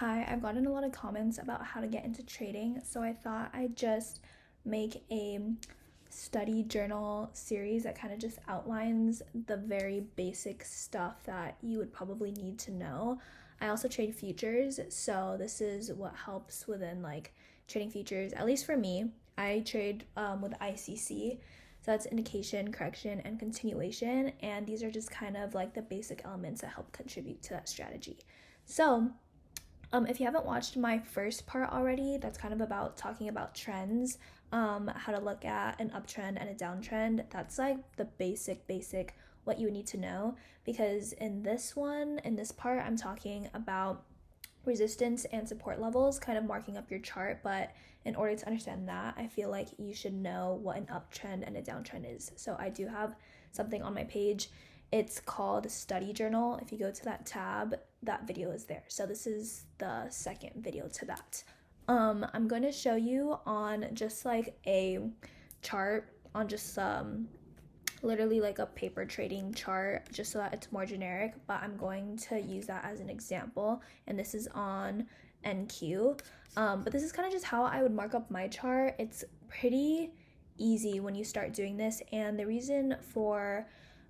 Hi, I've gotten a lot of comments about how to get into trading, so I thought I'd just make a study journal series that kind of just outlines the very basic stuff that you would probably need to know. I also trade futures, so this is what helps within like trading futures, at least for me. I trade with ICC, so that's indication, correction, and continuation, and these are just kind of like the basic elements that help contribute to that strategy. So, if you haven't watched my first part already, that's kind of about talking about trends, how to look at an uptrend and a downtrend. That's like the basic what you would need to know, because in this part, I'm talking about resistance and support levels, kind of marking up your chart. But in order to understand that, I feel like you should know what an uptrend and a downtrend is. So I do have something on my page. It's called Study Journal. If you go to that tab, that video is there. So this is the second video to that. I'm going to show you on just like a chart on just literally like a paper trading chart, just so that it's more generic, but I'm going to use that as an example, and this is on NQ. But this is kind of just how I would mark up my chart. It's pretty easy when you start doing this, and the reason for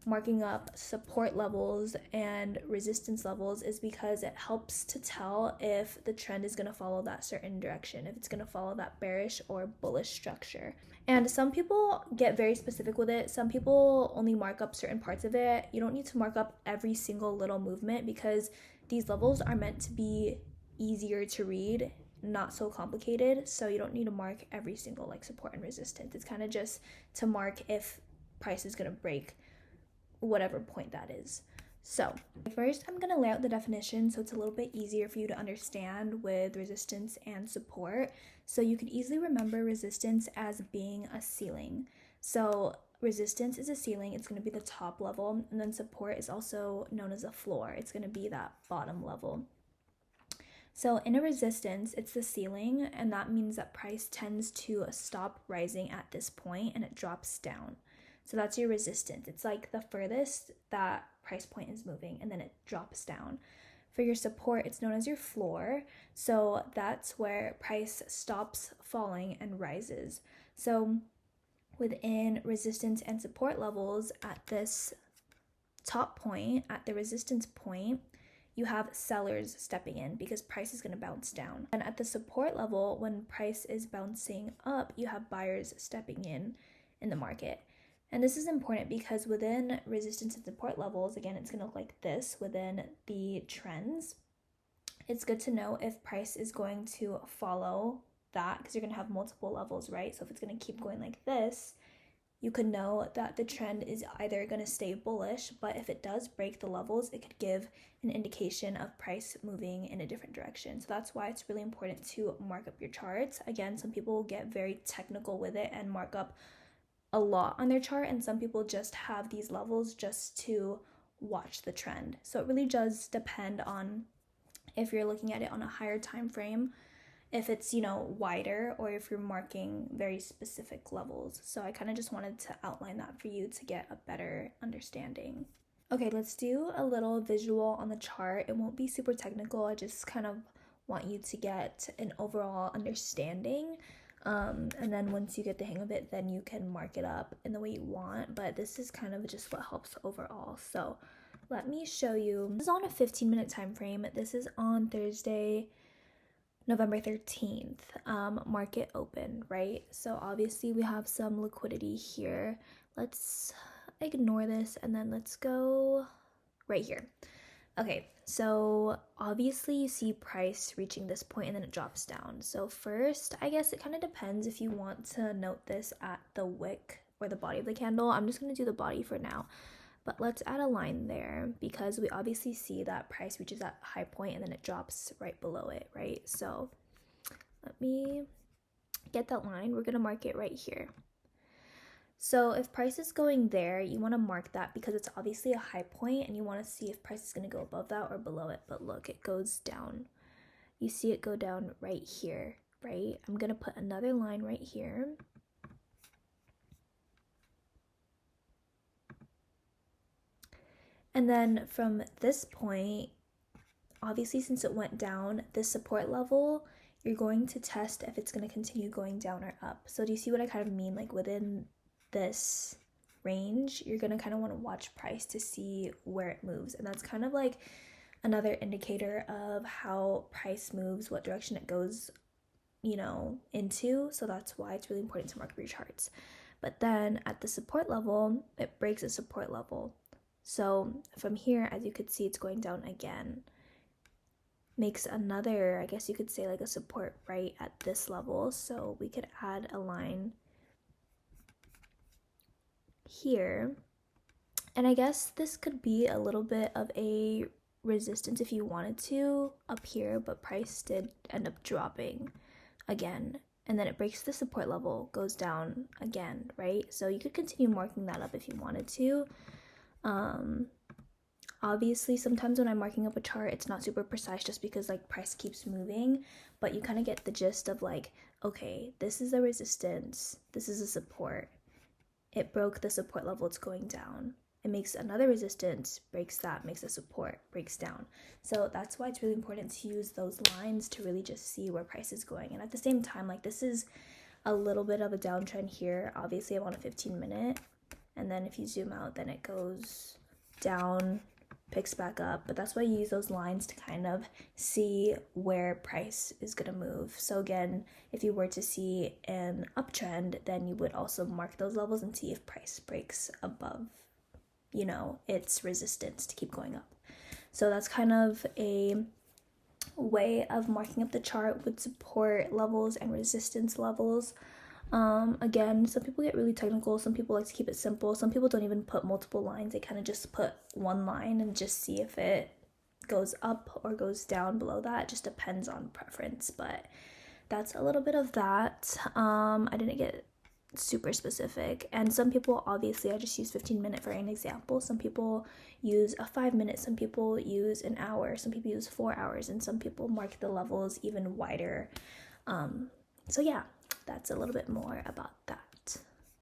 marking up support levels and resistance levels is because it helps to tell if the trend is going to follow that certain direction, if it's going to follow that bearish or bullish structure. And some people get very specific with it. Some people only mark up certain parts of it. You don't need to mark up every single little movement, because these levels are meant to be easier to read, not so complicated. So you don't need to mark every single like support and resistance. It's kind of just to mark if price is going to break whatever point that is. So first, I'm going to lay out the definition so it's a little bit easier for you to understand with resistance and support. So you could easily remember resistance as being a ceiling. So resistance is a ceiling, it's going to be the top level, and then support is also known as a floor. It's going to be that bottom level. So in a resistance, it's the ceiling, and that means that price tends to stop rising at this point and it drops down. So that's your resistance. It's like the furthest that price point is moving, and then it drops down. For your support, it's known as your floor. So that's where price stops falling and rises. So within resistance and support levels, at this top point, at the resistance point, you have sellers stepping in because price is going to bounce down. And at the support level, when price is bouncing up, you have buyers stepping in the market. And this is important because within resistance and support levels, again, it's going to look like this within the trends. It's good to know if price is going to follow that, because you're going to have multiple levels, right? So if it's going to keep going like this, you could know that the trend is either going to stay bullish, but if it does break the levels, it could give an indication of price moving in a different direction. So that's why it's really important to mark up your charts. Again, some people get very technical with it and mark up a lot on their chart, and some people just have these levels just to watch the trend. So it really does depend on if you're looking at it on a higher time frame, if it's, wider, or if you're marking very specific levels. So I kind of just wanted to outline that for you to get a better understanding. Okay, let's do a little visual on the chart. It won't be super technical. I just kind of want you to get an overall understanding. And then once you get the hang of it, then you can mark it up in the way you want. But this is kind of just what helps overall. So let me show you. This is on a 15-minute time frame. This is on Thursday, November 13th, market open, right? So obviously we have some liquidity here. Let's ignore this and then let's go right here. Okay, so obviously you see price reaching this point and then it drops down. So first, I guess it kind of depends if you want to note this at the wick or the body of the candle. I'm just going to do the body for now. But let's add a line there, because we obviously see that price reaches that high point and then it drops right below it, right? So let me get that line. We're going to mark it right here. So if price is going there, you want to mark that because it's obviously a high point and you want to see if price is going to go above that or below it. But look, it goes down. You see it go down right here, right? I'm going to put another line right here. And then from this point, obviously since it went down, this support level, you're going to test if it's going to continue going down or up. So do you see what I kind of mean? Like within this range, you're going to kind of want to watch price to see where it moves. And that's kind of like another indicator of how price moves, what direction it goes, into. So that's why it's really important to mark up your charts. But then at the support level, it breaks a support level. So from here, as you could see, it's going down again. Makes another, I guess you could say, like a support right at this level. So we could add a line here. And I guess this could be a little bit of a resistance if you wanted to up here, but price did end up dropping again. And then it breaks the support level, goes down again, right? So you could continue marking that up if you wanted to. Obviously, sometimes when I'm marking up a chart, it's not super precise just because like price keeps moving, but you kind of get the gist of like, okay, this is a resistance, this is a support. It broke the support level, it's going down. It makes another resistance, breaks that, makes a support, breaks down. So that's why it's really important to use those lines to really just see where price is going. And at the same time, like this is a little bit of a downtrend here. Obviously, I'm on a 15-minute. And then if you zoom out, then it goes down, picks back up. But that's why you use those lines to kind of see where price is going to move. So again, if you were to see an uptrend, then you would also mark those levels and see if price breaks above its resistance to keep going up. So that's kind of a way of marking up the chart with support levels and resistance levels. Again, some people get really technical, some people like to keep it simple, some people don't even put multiple lines, they kind of just put one line and just see if it goes up or goes down below that. It just depends on preference, but that's a little bit of that. I didn't get super specific, and some people, obviously I just use 15-minute for an example. Some people use a 5-minute, some people use an hour, some people use 4 hours, and some people mark the levels even wider. So yeah, that's a little bit more about that.